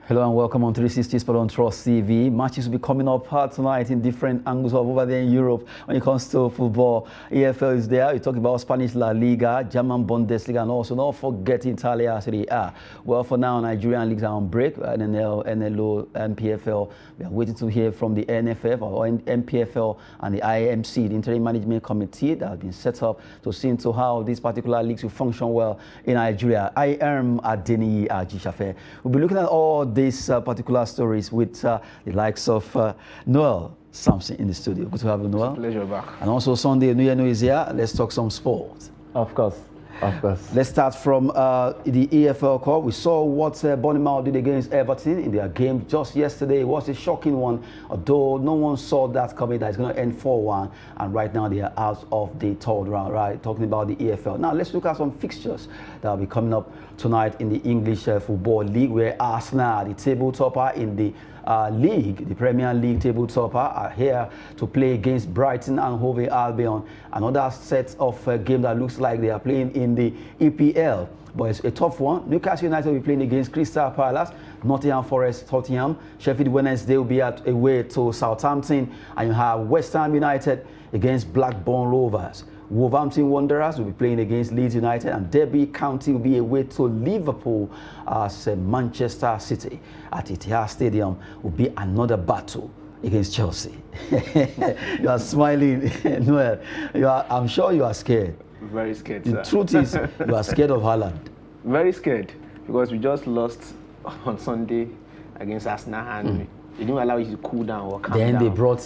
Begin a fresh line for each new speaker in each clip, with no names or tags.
Hello and welcome on 360 Sport on Trust TV. Matches will be coming up tonight in different angles of over there in Europe when it comes to football. EFL is there. We talk about Spanish La Liga, German Bundesliga, and also not forgetting Italia Serie A. Well, for now, Nigerian leagues are on break. NNL, NLO, MPFL. We are waiting to hear from the NFF or MPFL and the IMC, the Interim Management Committee that has been set up to see into how these particular leagues will function well in Nigeria. I am Adeni Ajishafe. We'll be looking at all these particular stories with the likes of Noel Samson in the studio. Good to have you, Noel.
It's a pleasure back.
And also Sunday, New Year is here. Let's talk some sport.
Of course.
Let's start from the EFL Cup. We saw what Bournemouth did against Everton in their game just yesterday. It was a shocking one, although no one saw that coming, that it's going to end 4-1. And right now they are out of the third round, right? Talking about the EFL. Now let's look at some fixtures that will be coming up tonight in the English Football League, where Arsenal, the table topper in the league, the Premier League table topper, are here to play against Brighton and Hove Albion. Another set of game that looks like they are playing in the EPL, but it's a tough one. Newcastle United will be playing against Crystal Palace, Nottingham Forest, Tottenham, Sheffield Wednesday will be away to Southampton, and you have West Ham United against Blackburn Rovers. Wolverhampton Wanderers will be playing against Leeds United, and Derby County will be away to Liverpool as Manchester City at Etihad Stadium will be another battle against Chelsea. You are smiling, Noel. I'm sure you are scared.
Very scared,
The
sir.
truth is, you are scared of Haaland.
Very scared because we just lost on Sunday against Arsenal and they didn't allow you to cool down or calm down.
Then they brought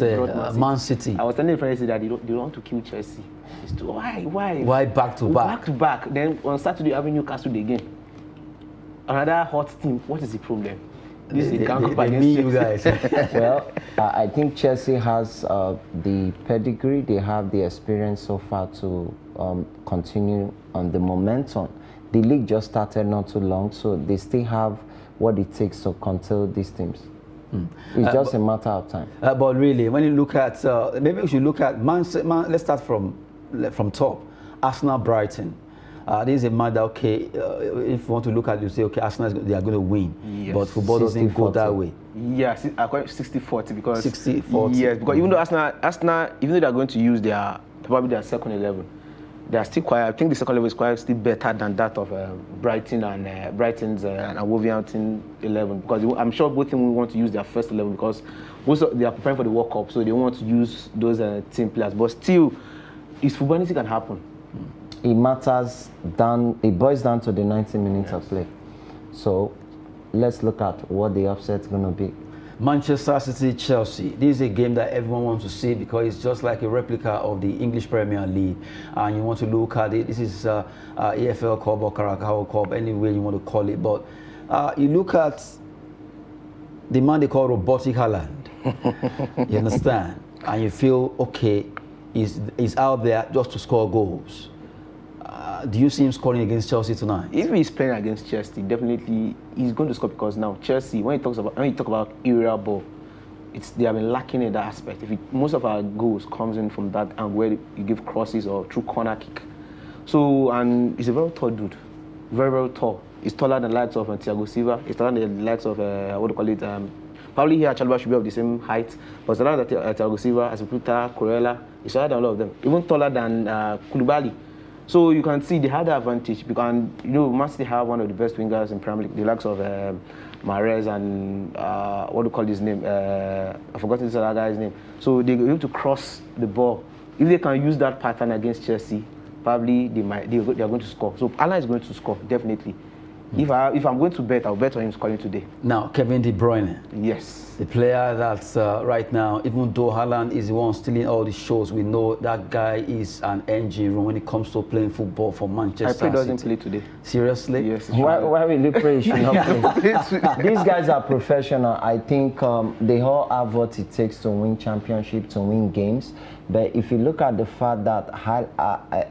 Man
City.
City.
I was telling the friends that they don't want to kill Chelsea. It's too, why
back to back?
Back to back. Then on Saturday, having Newcastle again. Another hot team. What is the problem? This is a gang up against
you guys.
Well, I think Chelsea has the pedigree, they have the experience so far to continue on the momentum. The league just started not too long, so they still have what it takes to control these teams. It's just a matter of time.
But really, when you look at, maybe we should look at let's start from top. Arsenal Brighton. This is a match that, okay, if you want to look at it, you say, okay, Arsenal, they are going to win.
Yes.
But football doesn't go that way.
Yes, I call it 60-40 because
60-40.
Yes, because even though Arsenal, even though they are going to use probably their second 11, they are still quite. I think the second level is quite still better than that of Brighton and Brighton's and Wolverhampton 11. Because I'm sure both of them will want to use their first 11 because they are preparing for the World Cup, so they want to use those team players. But still, it's football, anything can happen.
It matters it boils down to the 90 minutes of play. So let's look at what the upset's going to be.
Manchester City, Chelsea. This is a game that everyone wants to see because it's just like a replica of the English Premier League. And you want to look at it. This is EFL Cup or Carabao Cup, any way you want to call it. But you look at the man they call Robotic Haaland. You understand? And you feel, okay, he's out there just to score goals. Do you see him scoring against Chelsea tonight?
If he's playing against Chelsea, definitely he's going to score because now Chelsea, when you talk about aerial ball, they have been lacking in that aspect. Most of our goals comes in from that and where you give crosses or through corner kick. So, and he's a very tall dude, very, very tall. He's taller than the likes of Thiago Silva. He's taller than the likes of probably here Chalaba should be of the same height, but taller than Thiago Silva, Azpilicueta, Corella. He's taller than all of them, even taller than Koulibaly. So you can see they had the advantage because Man City have one of the best wingers in Premier League, the likes of Mahrez and what do you call his name? I've forgotten this other guy's name. So they able to cross the ball. If they can use that pattern against Chelsea, probably they are going to score. So Haaland is going to score definitely. If I'm going to bet, I'll bet on him scoring today.
Now, Kevin De Bruyne.
Yes.
The player that's right now, even though Haaland is the one stealing all the shows, we know that guy is an engine room when it comes to playing football for Manchester City.
I pray doesn't play today.
Seriously?
Yes.
Why will you pray he should not play? These guys are professional. I think they all have what it takes to win championship, to win games. But if you look at the fact that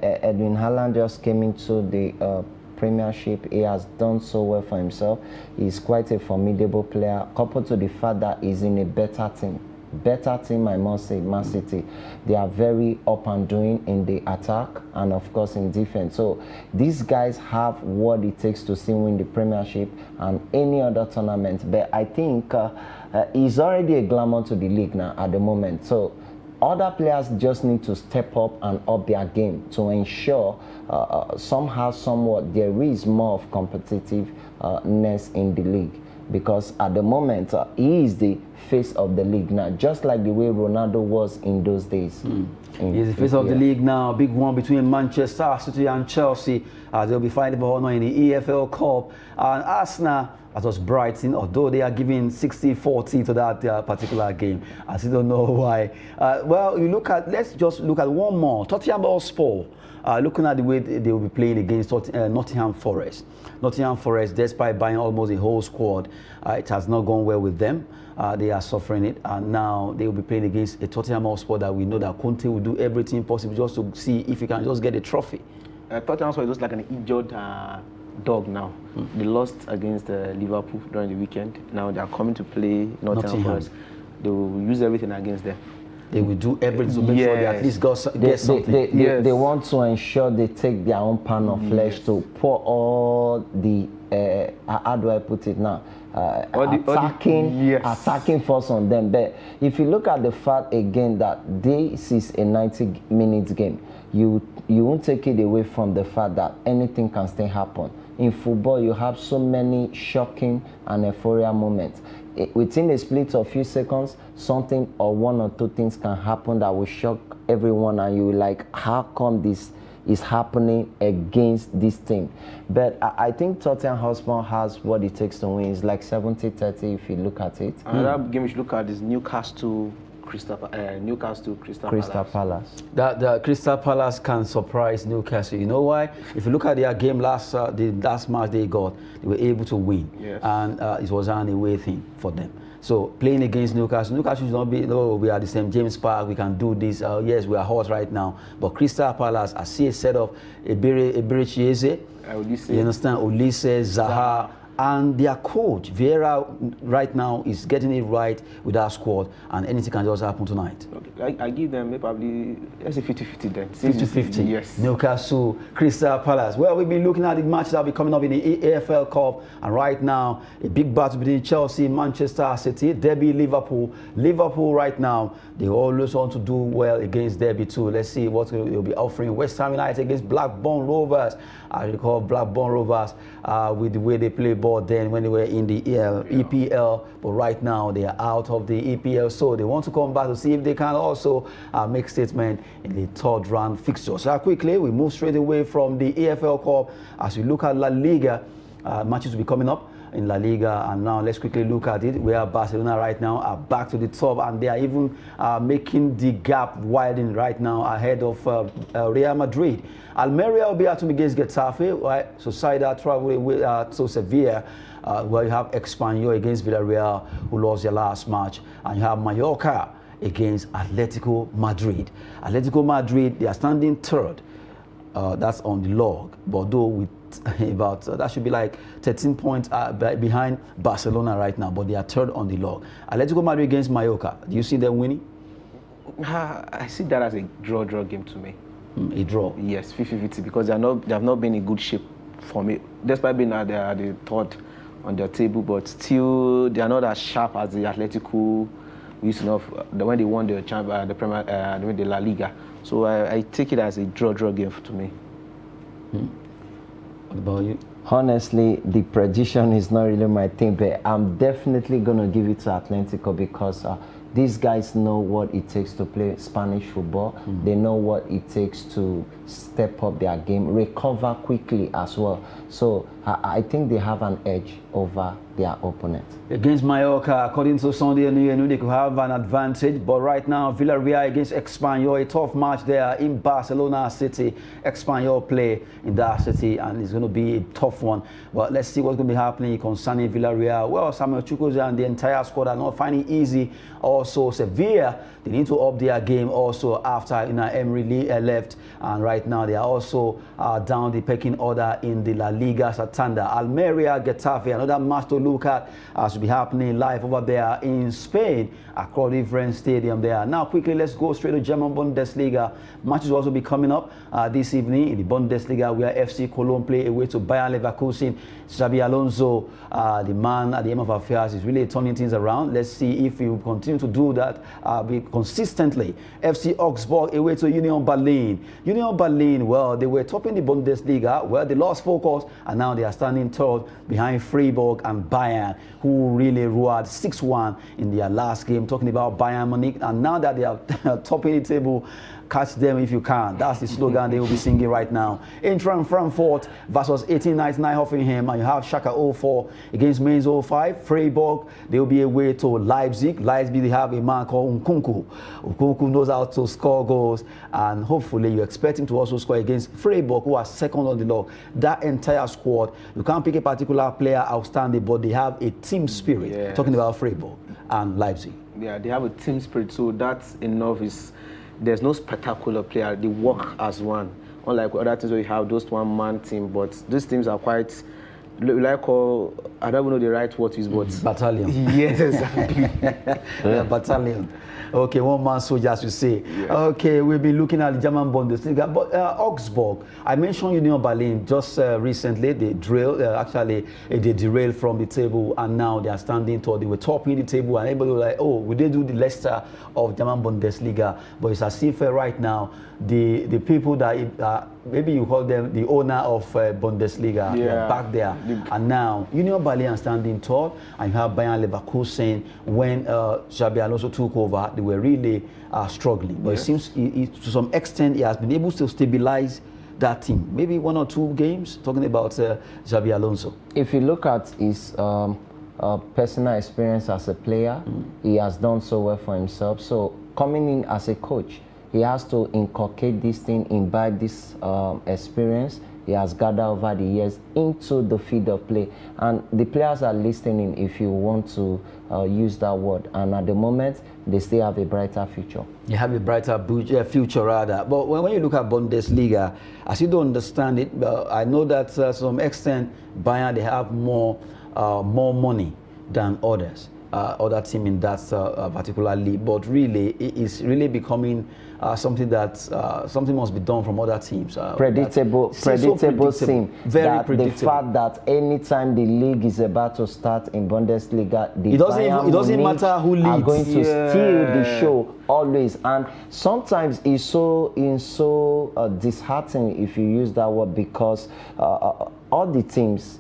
Edwin Haaland just came into the Premiership, he has done so well for himself. He's quite a formidable player, coupled to the fact that he's in a better team. better team, I must say, Man City. They are very up and doing in the attack and of course in defense. So these guys have what it takes to still win the Premiership and any other tournament. But I think it's already a glamour to the league now at the moment. So other players just need to step up and up their game to ensure somehow, somewhat, there is more of competitiveness in the league. Because at the moment, he is the face of the league now, just like the way Ronaldo was in those days.
He's the face of the league now. Big one between Manchester City and Chelsea. They'll be fighting for honor in the EFL Cup. And Arsenal, as was Brighton, although they are giving 60-40 to that particular game. I still don't know why. Well, let's just look at one more. Tottenham Hotspur. Looking at the way they will be playing against Nottingham Forest. Nottingham Forest, despite buying almost a whole squad, it has not gone well with them. They are suffering it, and now they will be playing against a Tottenham Hotspur that we know that Conte will do everything possible just to see if he can just get a trophy.
Tottenham Hotspur is just like an injured dog now. They lost against Liverpool during the weekend. Now they are coming to play Nottingham Forest. They will use everything against them. They will do everything to make sure they at least get something.
They want to ensure they take their own pound of flesh to pour all the, how do I put it now, attacking force on them. But if you look at the fact again that this is a 90-minute game, you won't take it away from the fact that anything can still happen. In football, you have so many shocking and euphoria moments. Within a split of few seconds, something or one or two things can happen that will shock everyone, and you will like, how come this is happening against this team? But I think Tottenham Hotspur has what it takes to win. It's like 70-30 if you look at it.
Another game you should look at is Newcastle Crystal Palace.
The Crystal Palace can surprise Newcastle. You know why? If you look at their game the last match they got, they were able to win. Yes. And it was an away thing for them. So playing against Newcastle should not be, no, we are the same James Park, we can do this. Yes, we are hot right now. But Crystal Palace, I see a set of Ebere Chieze, you understand, Olise, Zaha, and their coach, Vieira, right now is getting it right with that squad, and anything can just happen tonight.
Okay. I give them probably, let's say 50-50 then.
50-50.
Yes.
Newcastle, Crystal Palace. Well, we'll be looking at the matches that will be coming up in the AFL Cup, and right now, a big battle between Chelsea, Manchester City, Derby, Liverpool. Liverpool right now, they always want to do well against Derby too. Let's see what they'll be offering. West Ham United against Blackburn Rovers. I recall Blackburn Rovers with the way they play ball then when they were in the EPL, but right now they are out of the EPL, so they want to come back to see if they can also make statement in the third round fixture. So quickly, we move straight away from the AFL Cup as we look at La Liga. Matches will be coming up in La Liga, and now let's quickly look at it. Where Barcelona right now are back to the top, and they are even making the gap widen right now ahead of Real Madrid. Almeria will be at home against Getafe, right? Sociedad travel away to Sevilla, where you have Espanyol against Villarreal, who lost their last match, and you have Mallorca against Atletico Madrid. Atletico Madrid, they are standing third. That's on the log, but though with about that should be like 13 points behind Barcelona right now, but they are third on the log. Atletico Madrid against Mallorca, do you see them winning?
I see that as a draw game to me.
A draw?
Yes, 50-50, because they have not been in good shape for me, despite being at the third on their table, but still they are not as sharp as the Atletico we used to know when they won the Premier, the La Liga. So I take it as a draw game to me.
What about you?
Honestly, the prediction is not really my thing, but I'm definitely going to give it to Atletico because these guys know what it takes to play Spanish football. They know what it takes to step up their game, recover quickly as well. So I think they have an edge over their opponent. Against
Mallorca, according to Sunday and they could have an advantage, but right now Villarreal against Espanyol, a tough match there in Barcelona City. Espanyol play in that city, and it's going to be a tough one. But let's see what's going to be happening concerning Villarreal. Well, Samuel Chukwueze and the entire squad are not finding it easy all also Sevilla, they need to up their game also after Emery left, and right now they are also down the pecking order in the La Liga Santander. Almeria, Getafe, another match to look at as will be happening live over there in Spain across different stadium there. Now quickly, let's go straight to German Bundesliga. Matches will also be coming up this evening in the Bundesliga, where FC Cologne play away to Bayern Leverkusen. Xabi Alonso, the man at the end of affairs, is really turning things around. Let's see if he will continue to do that consistently. FC Augsburg away to Union Berlin. Union Berlin, well, they were topping the Bundesliga, well, they lost focus, and now they are standing third behind Freiburg and Bayern, who really roared 6-1 in their last game. Talking about Bayern Munich, and now that they are topping the table, catch them if you can. That's the slogan they will be singing right now. Eintracht Frankfurt versus 1899 Hoffenheim, and you have Schalke 04 against Mainz 05. Freiburg, they will be away to Leipzig. Leipzig, they have a man called Nkunku. Nkunku knows how to score goals, and hopefully you expect him to also score against Freiburg, who are second on the log. That entire squad, you can't pick a particular player outstanding, but they have a team spirit.
Yes.
Talking about Freiburg and Leipzig.
Yeah, they have a team spirit, so that's enough. There's no spectacular player. They work as one. Unlike other teams where you have those one-man team, but these teams are quite, like, I don't even know the right word is, but
battalion.
Yes, exactly.
Yeah, battalion. Okay, one-man soldiers, you say.
Yeah.
Okay, we'll be looking at the German Bundesliga, but Augsburg. I mentioned Union Berlin just recently. They they derailed from the table, and now they are standing tall. They were topping the table, and everybody was like, "Oh, we did do the Leicester of German Bundesliga." But it's as if right now the people that maybe you call them the owner of Bundesliga, they are back there, and now Union Berlin are standing tall, and you have Bayern Leverkusen. When Xabi Alonso took over, they were really struggling. But it seems to some extent he has been able to stabilize that team. Maybe 1 or 2 games, talking about Xabi Alonso.
If you look at his personal experience as a player, he has done so well for himself. So coming in as a coach, he has to inculcate this thing, imbibe this experience he has gathered over the years into the field of play. And the players are listening, if you want to use that word. And at the moment, they still have a brighter future. You have a brighter future, rather. But when you look at Bundesliga, I still don't understand it. I know that to some extent, Bayern, they have more money than others. Other team in that particular league, but really it is really becoming something that something must be done from other teams. Predictable team. Very predictable. The fact that anytime the league is about to start in Bundesliga, it doesn't matter who leads. Are going to steal the show always, and sometimes it's so disheartening, if you use that word, because all the teams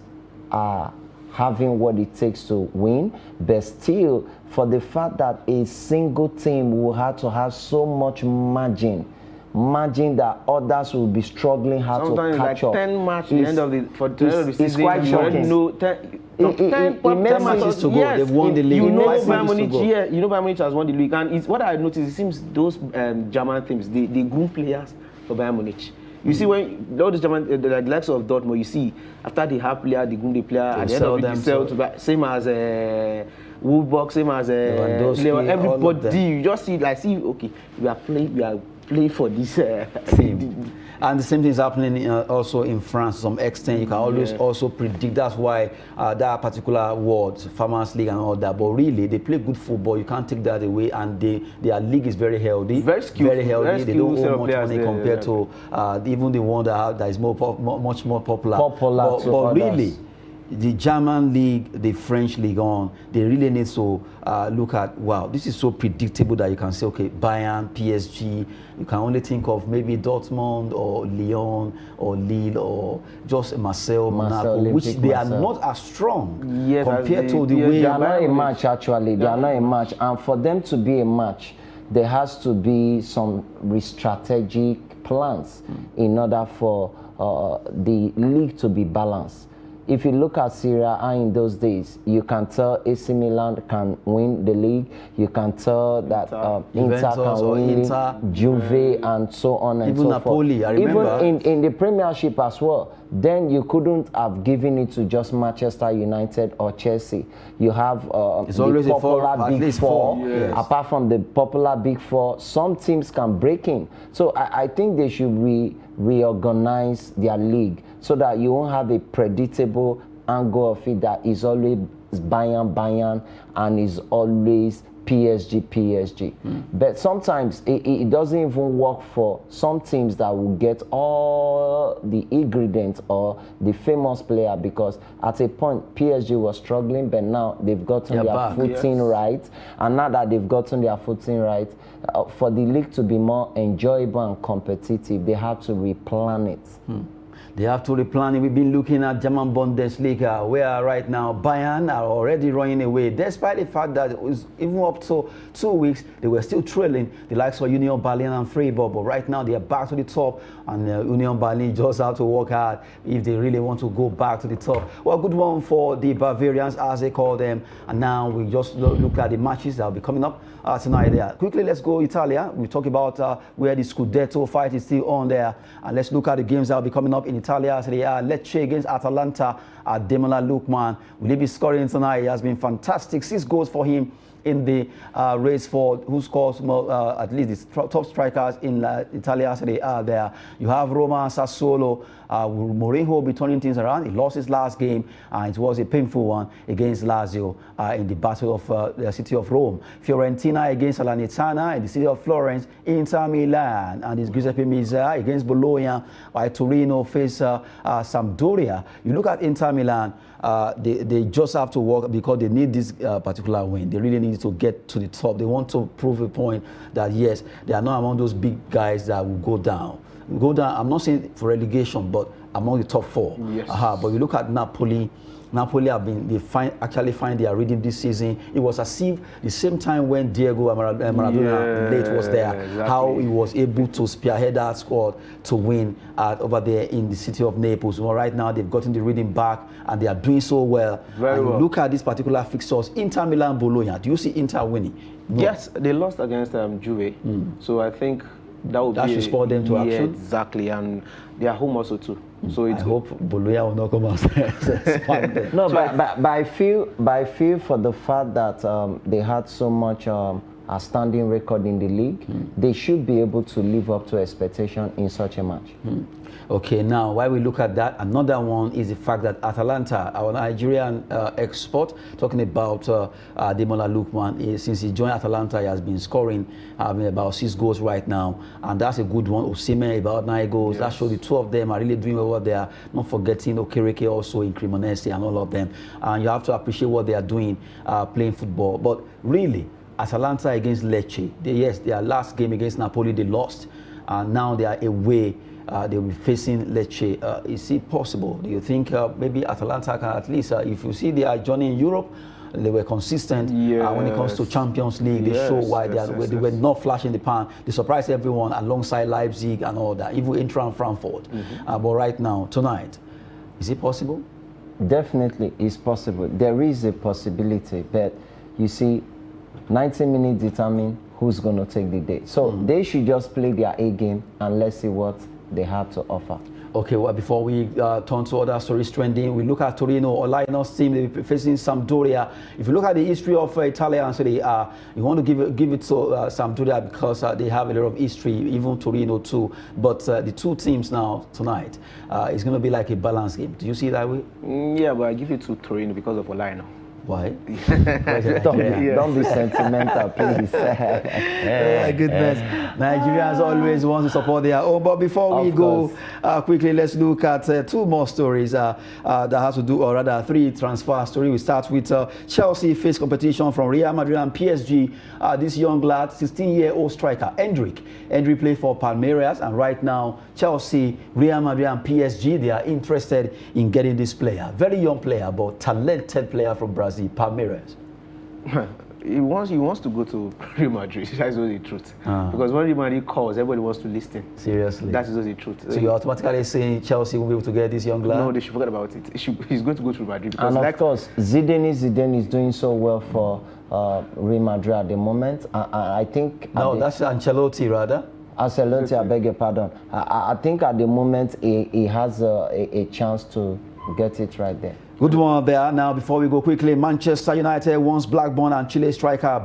are having what it takes to win, but still, for the fact that a single team will have to have so much margin that others will be struggling hard to catch up.
10 matches at the end of the season.
It's quite shocking.
10
matches to go. Yes, they've won the league.
You know Bayern Munich has won the league, and what I noticed, it seems those German teams, they groom players for Bayern Munich. You see, when all the German, the likes of Dortmund, you see, after they have player, they groom the player, at the end of it, they sell to, same as Wolfsburg, same as everybody. You just see, okay, we are playing for this team. And the same thing is happening also in France to some extent. You can always also predict. That's why that particular word, Farmers League and all that. But really, they play good football. You can't take that away. And their league is very healthy. Very skillful. Very healthy. They don't owe much money compared to even the one that is much more popular. But really, the German league, the French league they really need to look at, wow, this is so predictable that you can say, okay, Bayern, PSG, you can only think of maybe Dortmund or Lyon or Lille or just Marseille, Monaco, which they are not as strong compared to the way. They are not a match, actually. They are not a match. And for them to be a match, there has to be some strategic plans in order for the league to be balanced.
if you look at Syria in those days, you can tell AC Milan can win the league. You can tell that Inter can win, Juve, and so on and
even
so
Napoli,
forth.
I remember.
Even in the Premiership as well. Then you couldn't have given it to just Manchester United or Chelsea. You have
it's always
the popular Big Four.
Yes.
Apart from the popular Big Four, some teams can break in. So I think they should reorganize their league so that you won't have a predictable angle of it that is always Bayern, and is always PSG. But sometimes it doesn't even work for some teams that will get all the ingredients or the famous player, because at a point PSG was struggling, but now they've gotten their footing right. And now that they've gotten their footing right, for the league to be more enjoyable and competitive, they have to replan it.
They have to replan it. We've been looking at German Bundesliga, where right now Bayern are already running away, despite the fact that it was even up to 2 weeks, they were still trailing the likes of Union Berlin and Freiburg. But right now they are back to the top, and Union Berlin just have to work hard if they really want to go back to the top. Well, good one for the Bavarians, as they call them. And now we just look at the matches that will be coming up tonight there. Quickly, let's go Italia. We talk about where the Scudetto fight is still on there. And let's look at the games that will be coming up in Italia. So they are Lecce against Atalanta at Demola Lookman. Will he be scoring tonight? He has been fantastic. 6 goals for him in the race for who scores more, at least the top strikers in Italia. So they are there. You have Roma and Sassuolo. Mourinho will be turning things around. He lost his last game, and it was a painful one against Lazio in the battle of the city of Rome. Fiorentina against Salernitana in the city of Florence. Inter Milan and it's Giuseppe Meazza against Bologna. While Torino face Sampdoria. You look at Inter Milan. They just have to work because they need this particular win. They really need to get to the top. They want to prove a point that yes, they are not among those big guys that will go down. I'm not saying for relegation, but among the top 4.
Yes.
But you look at Napoli. Napoli actually find their rhythm this season. It was as if the same time when Diego Maradona late was there, exactly. How he was able to spearhead that squad to win over there in the city of Naples. Well, right now they've gotten the rhythm back and they are doing so well.
Very well.
Look at this particular fixtures: Inter Milan, Bologna. Do you see Inter winning? No.
Yes, they lost against Juve. So I think that
should spur them to action.
Exactly, and they are home also too. So
I hope Bologna will not come out.
No, but I feel for the fact that they had so much a standing record in the league, they should be able to live up to expectation in such a match.
Okay, now while we look at that, another one is the fact that Atalanta, our Nigerian export, talking about Demola Lookman, since he joined Atalanta, he has been scoring about 6 goals right now, and that's a good one. Osimhen about 9 goals. Yes. That shows the 2 of them are really doing well over there. Not forgetting Okereke also in Cremonese and all of them. And you have to appreciate what they are doing, playing football. But really, Atalanta against Lecce, their last game against Napoli, they lost, and now they are away. They will be facing Lecce. Is it possible? Do you think maybe Atalanta can at least, if you see their journey in Europe, they were consistent when it comes to Champions League. They show why they were not flashing the pan. They surprised everyone alongside Leipzig and all that, even Inter and Frankfurt. But right now, tonight, is it possible?
Definitely, it's possible. There is a possibility, but you see, 90 minutes determine who's going to take the day. So they should just play their A game and let's see what they have to offer.
Okay, well, before we turn to other stories trending, we look at Torino or Lionel's team. They'll be facing Sampdoria. If you look at the history of Italians, so you want to give it to Sampdoria because they have a lot of history, even Torino too. But the 2 teams now tonight, it's going to be like a balanced game. Do you see it that way?
Yeah, but I give it to Torino because of Lionel.
Why?
Don't be sentimental, please.
Goodness. Nigerians always want to support their own. But before we go, quickly, let's look at 2 more stories that has to do, or rather 3 transfer stories. We start with Chelsea face competition from Real Madrid and PSG. This young lad, 16-year-old striker, Hendrick played for Palmeiras, and right now, Chelsea, Real Madrid and PSG, they are interested in getting this player. Very young player, but talented player from Brazil, Palmeiras.
He wants to go to Real Madrid. That's just the truth. Because when Real Madrid calls, everybody wants to listen.
Seriously.
That is just the truth.
So you're automatically saying Chelsea will be able to get this young lad?
No, they should forget about it. He's going to go to Real Madrid.
And of course, Zidane is doing so well for Real Madrid at the moment. I think...
No, that's Ancelotti rather.
Ancelotti, I beg your pardon. I think at the moment he has a chance to get it right there.
Good one there. Now, before we go quickly, Manchester United wants Blackburn and Chile striker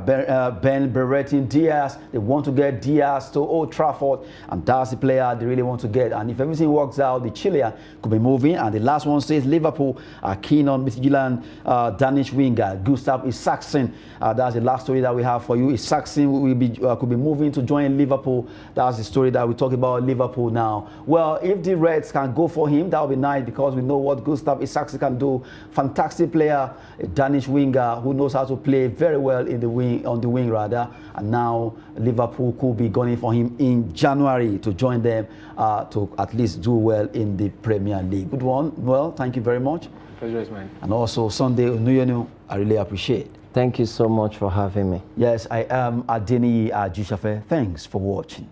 Ben Brereton Diaz. They want to get Diaz to Old Trafford, and that's the player they really want to get. And if everything works out, the Chilean could be moving. And the last one says Liverpool are keen on Midtjylland Danish winger Gustav Isaacson. That's the last story that we have for you. Isaacson could be moving to join Liverpool. That's the story that we talk about Liverpool now. Well, if the Reds can go for him, that would be nice because we know what Gustav Isaacson can do. Fantastic player, a Danish winger who knows how to play very well in the wing, on the wing rather. And now Liverpool could be going for him in January to join them to at least do well in the Premier League. Good one. Well, thank you very much.
Pleasure is mine.
And also Sunday Onuyenu, I really appreciate.
Thank you so much for having me.
Yes, I am Adeni Ajishafe. Thanks for watching.